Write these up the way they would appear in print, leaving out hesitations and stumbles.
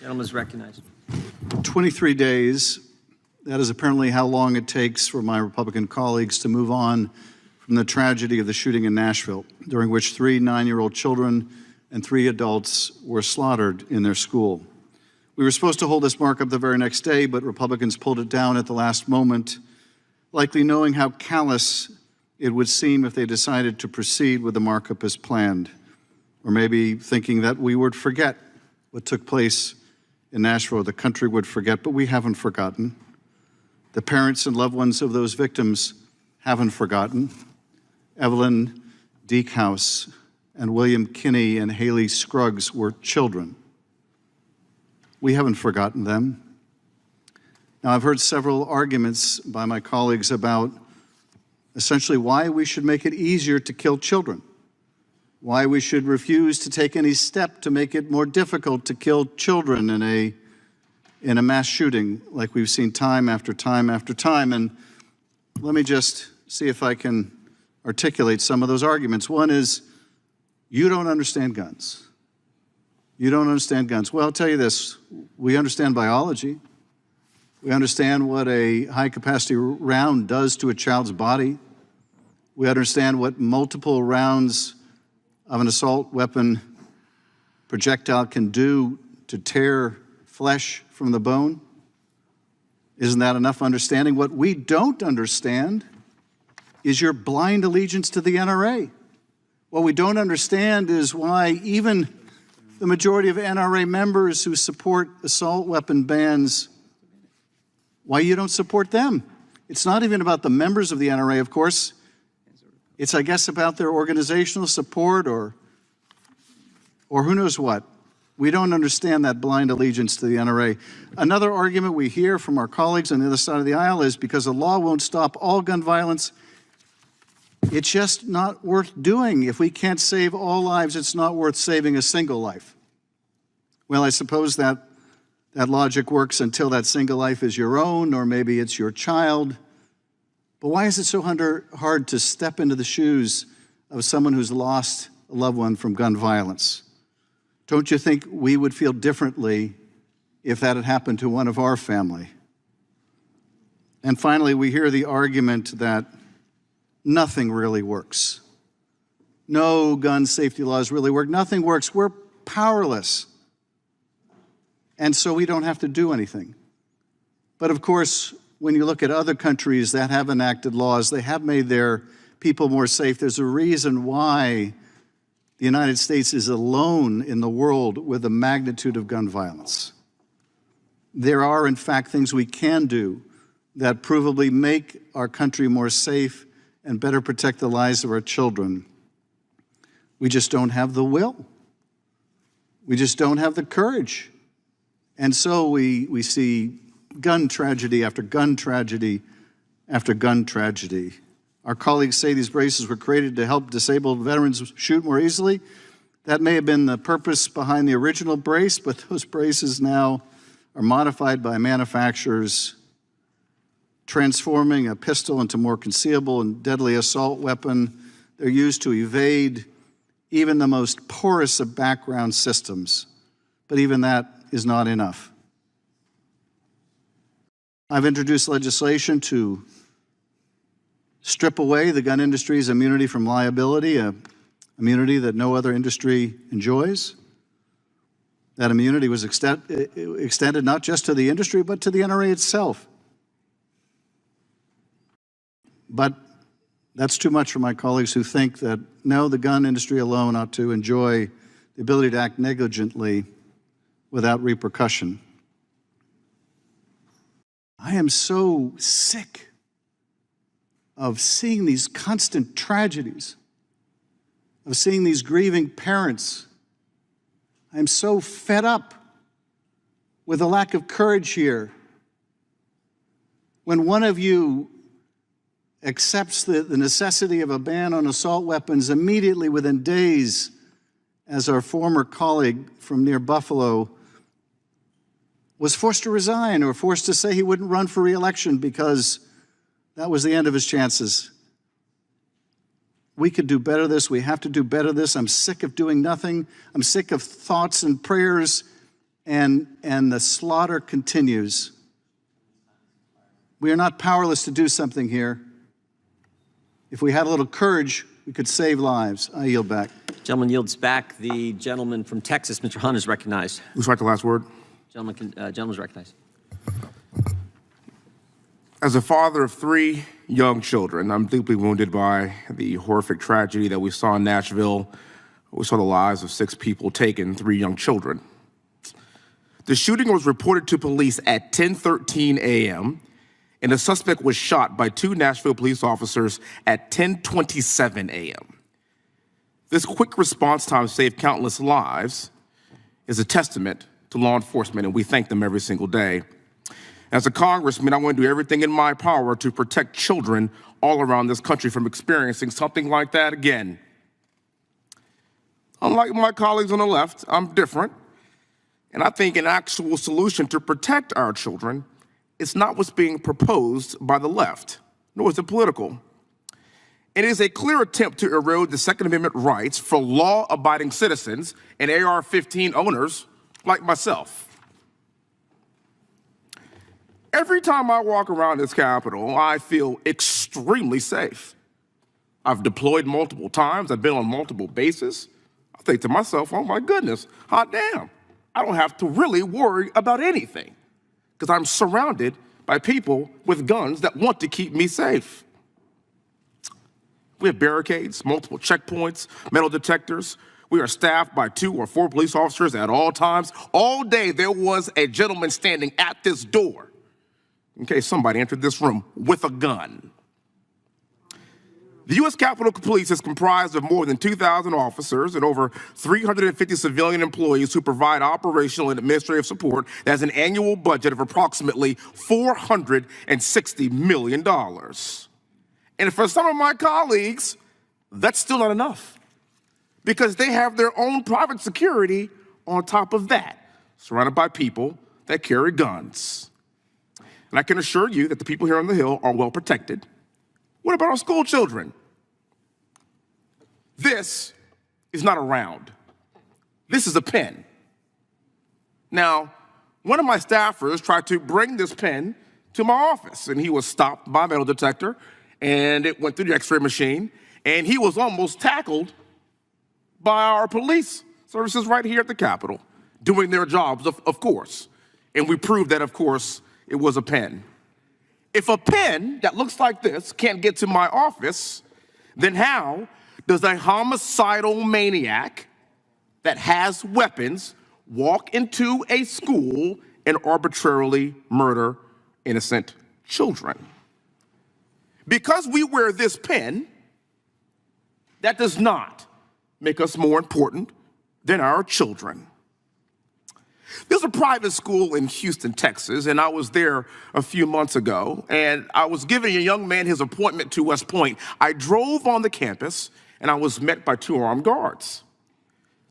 Gentleman is recognized. 23 days. That is apparently how long it takes for my Republican colleagues to move on from the tragedy of the shooting in Nashville, during which 3 9-year-old children and 3 adults were slaughtered in their school. We were supposed to hold this markup the very next day, but Republicans pulled it down at the last moment, likely knowing how callous it would seem if they decided to proceed with the markup as planned, or maybe thinking that we would forget what took place in Nashville, the country would forget, but we haven't forgotten. The parents and loved ones of those victims haven't forgotten. Evelyn Deekhouse and William Kinney and Haley Scruggs were children. We haven't forgotten them. Now, I've heard several arguments by my colleagues about essentially why we should make it easier to kill children, why we should refuse to take any step to make it more difficult to kill children in a mass shooting like we've seen time after time after time. And let me just see if I can articulate some of those arguments. One is, you don't understand guns. You don't understand guns. Well, I'll tell you this. We understand biology. We understand what a high-capacity round does to a child's body. We understand what multiple rounds of an assault weapon projectile can do to tear flesh from the bone. Isn't that enough understanding? What we don't understand is your blind allegiance to the NRA. What we don't understand is why even the majority of NRA members who support assault weapon bans, why you don't support them. It's not even about the members of the NRA, of course. It's, I guess, about their organizational support or who knows what. We don't understand that blind allegiance to the NRA. Another argument we hear from our colleagues on the other side of the aisle is because the law won't stop all gun violence, it's just not worth doing. If we can't save all lives, it's not worth saving a single life. Well, I suppose that logic works until that single life is your own, or maybe it's your child. But why is it so hard to step into the shoes of someone who's lost a loved one from gun violence? Don't you think we would feel differently if that had happened to one of our family? And finally, we hear the argument that nothing really works. No gun safety laws really work. Nothing works. We're powerless. And so we don't have to do anything. But of course, when you look at other countries that have enacted laws, they have made their people more safe. There's a reason why the United States is alone in the world with the magnitude of gun violence. There are, in fact, things we can do that provably make our country more safe and better protect the lives of our children. We just don't have the will. We just don't have the courage. And so we see gun tragedy after gun tragedy after gun tragedy. Our colleagues say these braces were created to help disabled veterans shoot more easily. That may have been the purpose behind the original brace, but those braces now are modified by manufacturers, transforming a pistol into more concealable and deadly assault weapon. They're used to evade even the most porous of background systems. But even that is not enough. I've introduced legislation to strip away the gun industry's immunity from liability, an immunity that no other industry enjoys. That immunity was extended not just to the industry, but to the NRA itself. But that's too much for my colleagues who think that, no, the gun industry alone ought to enjoy the ability to act negligently without repercussion. I am so sick of seeing these constant tragedies, of seeing these grieving parents. I'm so fed up with the lack of courage here. When one of you accepts the necessity of a ban on assault weapons immediately within days, as our former colleague from near Buffalo was forced to resign or forced to say he wouldn't run for re-election because that was the end of his chances. We could do better this. We have to do better this. I'm sick of doing nothing. I'm sick of thoughts and prayers and the slaughter continues. We are not powerless to do something here. If we had a little courage, we could save lives. I yield back. Gentleman yields back. The gentleman from Texas, Mr. Hunt, is recognized. Who's right the last word? Gentleman's recognized. As a father of 3 young children, I'm deeply wounded by the horrific tragedy that we saw in Nashville. We saw the lives of 6 people taken, 3 young children. The shooting was reported to police at 10:13 a.m., and the suspect was shot by 2 Nashville police officers at 10:27 a.m. This quick response time saved countless lives is a testament to law enforcement, and we thank them every single day. As a congressman, I want to do everything in my power to protect children all around this country from experiencing something like that again. Unlike my colleagues on the left, I'm different, and I think an actual solution to protect our children is not what's being proposed by the left, nor is it political. It is a clear attempt to erode the Second Amendment rights for law-abiding citizens and AR-15 owners like myself. Every time I walk around this Capitol, I feel extremely safe. I've deployed multiple times. I've been on multiple bases. I think to myself, oh my goodness, hot damn. I don't have to really worry about anything because I'm surrounded by people with guns that want to keep me safe. We have barricades, multiple checkpoints, metal detectors. We are staffed by 2 or 4 police officers at all times. All day there was a gentleman standing at this door in case somebody entered this room with a gun. The U.S. Capitol Police is comprised of more than 2,000 officers and over 350 civilian employees who provide operational and administrative support that has an annual budget of approximately $460 million. And for some of my colleagues, that's still not enough because they have their own private security on top of that, surrounded by people that carry guns. And I can assure you that the people here on the Hill are well protected. What about our school children? This is not a round. This is a pen. Now, one of my staffers tried to bring this pen to my office, and he was stopped by a metal detector, and it went through the x-ray machine, and he was almost tackled by our police services right here at the Capitol, doing their jobs, of course. And we proved that, of course, it was a pen. If a pen that looks like this can't get to my office, then how does a homicidal maniac that has weapons walk into a school and arbitrarily murder innocent children? Because we wear this pen, that does not make us more important than our children. There's a private school in Houston, Texas, and I was there a few months ago, and I was giving a young man his appointment to West Point. I drove on the campus, and I was met by 2 armed guards.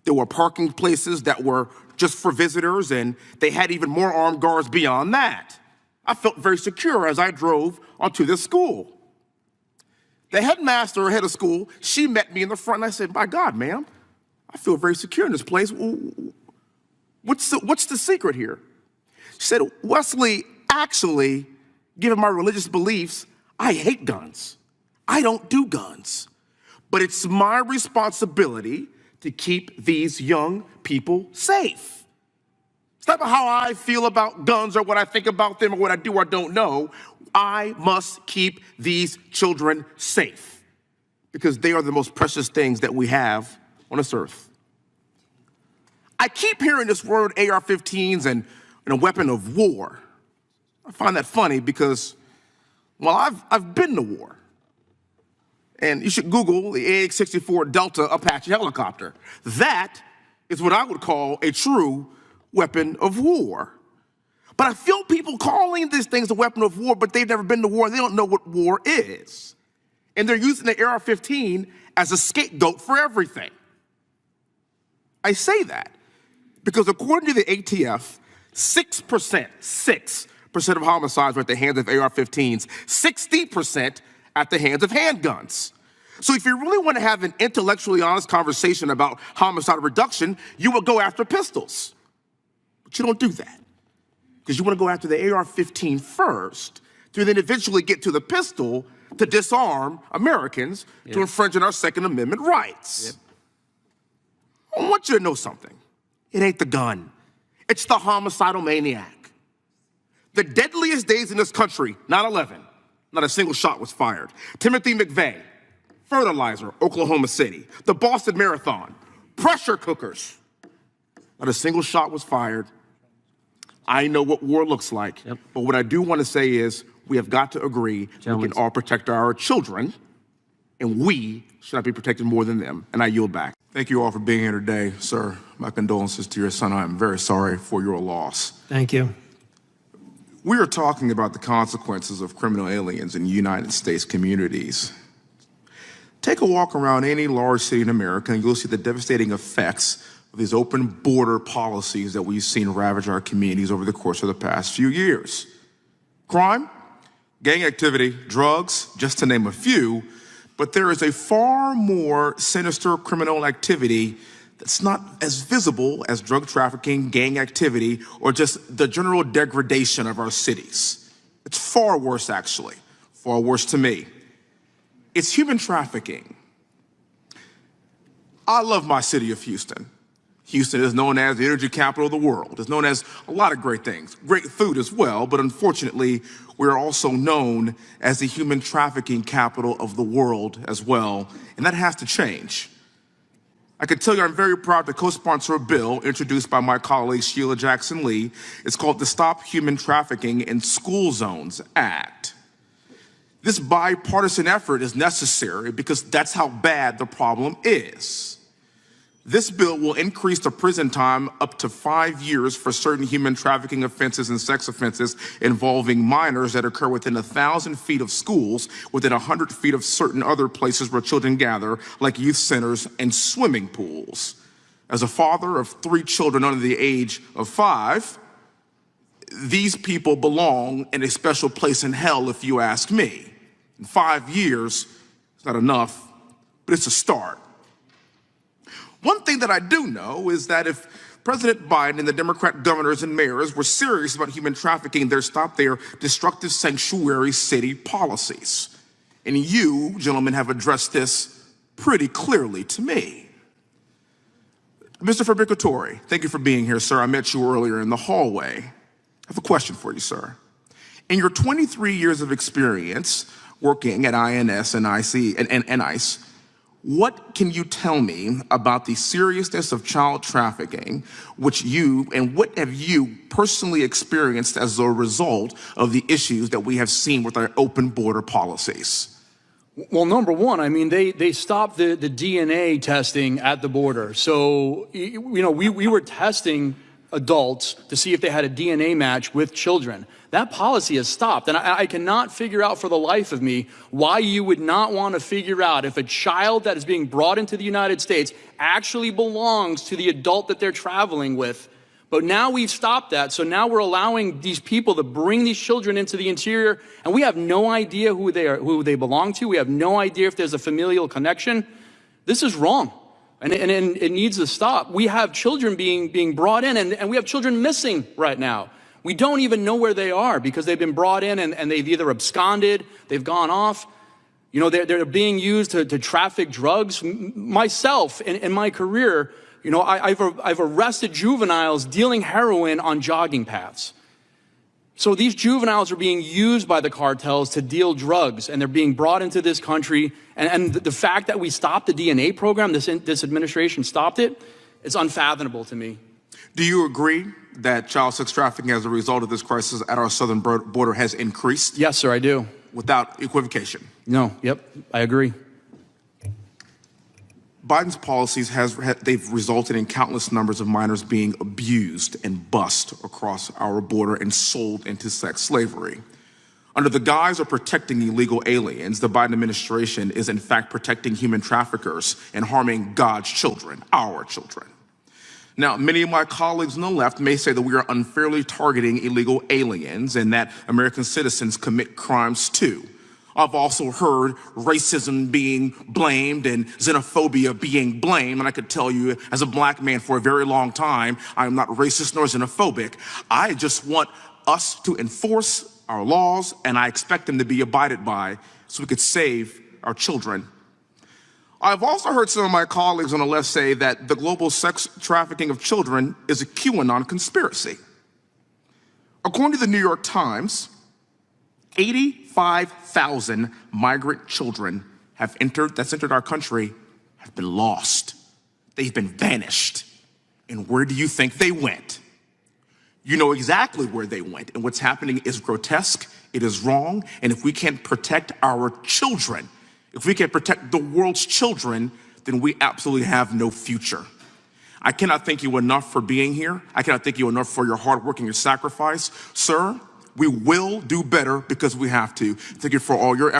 There were parking places that were just for visitors, and they had even more armed guards beyond that. I felt very secure as I drove onto this school. The headmaster, head of school, she met me in the front, and I said, "My God, ma'am, I feel very secure in this place. What's the secret here?" She said, "Wesley, actually, given my religious beliefs, I hate guns. I don't do guns. But it's my responsibility to keep these young people safe. It's not about how I feel about guns or what I think about them or what I do or don't know. I must keep these children safe because they are the most precious things that we have on this earth." I keep hearing this word AR-15s and a weapon of war. I find that funny because, well, I've been to war. And you should Google the AX-64 Delta Apache helicopter. That is what I would call a true weapon of war. But I feel people calling these things a weapon of war, but they've never been to war. They don't know what war is. And they're using the AR-15 as a scapegoat for everything. I say that because according to the ATF, 6% of homicides were at the hands of AR-15s, 60% at the hands of handguns. So if you really want to have an intellectually honest conversation about homicide reduction, you will go after pistols. But you don't do that because you want to go after the AR-15 first to then eventually get to the pistol to disarm Americans to infringe on our Second Amendment rights. I want you to know something. It ain't the gun. It's the homicidal maniac. The deadliest days in this country, 9/11, not a single shot was fired. Timothy McVeigh, fertilizer, Oklahoma City. The Boston Marathon, pressure cookers. Not a single shot was fired. I know what war looks like, but what I do want to say is we have got to agree we can all protect our children, and we should not be protected more than them. And I yield back. Thank you all for being here today, sir. My condolences to your son. I am very sorry for your loss. Thank you. We are talking about the consequences of criminal aliens in United States communities. Take a walk around any large city in America and you'll see the devastating effects of these open border policies that we've seen ravage our communities over the course of the past few years. Crime, gang activity, drugs, just to name a few, but there is a far more sinister criminal activity that's not as visible as drug trafficking, gang activity, or just the general degradation of our cities. It's far worse, actually, far worse to me. It's human trafficking. I love my city of Houston. Houston is known as the energy capital of the world. It's known as a lot of great things, great food as well, but unfortunately, we're also known as the human trafficking capital of the world as well, and that has to change. I can tell you I'm very proud to co-sponsor a bill introduced by my colleague Sheila Jackson Lee. It's called the Stop Human Trafficking in School Zones Act. This bipartisan effort is necessary because that's how bad the problem is. This bill will increase the prison time up to 5 years for certain human trafficking offenses and sex offenses involving minors that occur within 1,000 feet of schools, within 100 feet of certain other places where children gather, like youth centers and swimming pools. As a father of 3 children under the age of 5, these people belong in a special place in hell, if you ask me. In 5 years, it's not enough, but it's a start. One thing that I do know is that if President Biden and the Democrat governors and mayors were serious about human trafficking, they'd stop their destructive sanctuary city policies. And you, gentlemen, have addressed this pretty clearly to me. Mr. Fabricatore, thank you for being here, sir. I met you earlier in the hallway. I have a question for you, sir. In your 23 years of experience working at INS and ICE, what can you tell me about the seriousness of child trafficking, what have you personally experienced as a result of the issues that we have seen with our open border policies? Well, number one, I mean, they stopped the DNA testing at the border. So, we were testing adults to see if they had a DNA match with children. That policy has stopped, and I cannot figure out for the life of me why you would not want to figure out if a child that is being brought into the United States actually belongs to the adult that they're traveling with. But now we've stopped that, so now we're allowing these people to bring these children into the interior, and we have no idea who they belong to. We have no idea if there's a familial connection. This is wrong, and it needs to stop. We have children being brought in, and we have children missing right now. We don't even know where they are because they've been brought in and they've either absconded, they've gone off. They're being used to traffic drugs. Myself, in my career, I've arrested juveniles dealing heroin on jogging paths. So these juveniles are being used by the cartels to deal drugs, and they're being brought into this country. And the fact that we stopped the DNA program, this administration stopped it, it's unfathomable to me. Do you agree that child sex trafficking as a result of this crisis at our southern border has increased? Yes, sir, I do. Without equivocation? No, yep, I agree. Biden's policies they've resulted in countless numbers of minors being abused and bussed across our border and sold into sex slavery. Under the guise of protecting illegal aliens, the Biden administration is in fact protecting human traffickers and harming God's children, our children. Now, many of my colleagues on the left may say that we are unfairly targeting illegal aliens and that American citizens commit crimes too. I've also heard racism being blamed and xenophobia being blamed. And I could tell you, as a black man for a very long time, I am not racist nor xenophobic. I just want us to enforce our laws, and I expect them to be abided by so we could save our children. I've also heard some of my colleagues on the left say that the global sex trafficking of children is a QAnon conspiracy. According to the New York Times, 85,000 migrant children that's entered our country have been lost. They've been vanished. And where do you think they went? You know exactly where they went. And what's happening is grotesque, it is wrong, and if we can't protect our children, if we can't protect the world's children, then we absolutely have no future. I cannot thank you enough for being here. I cannot thank you enough for your hard work and your sacrifice. Sir, we will do better because we have to. Thank you for all your efforts.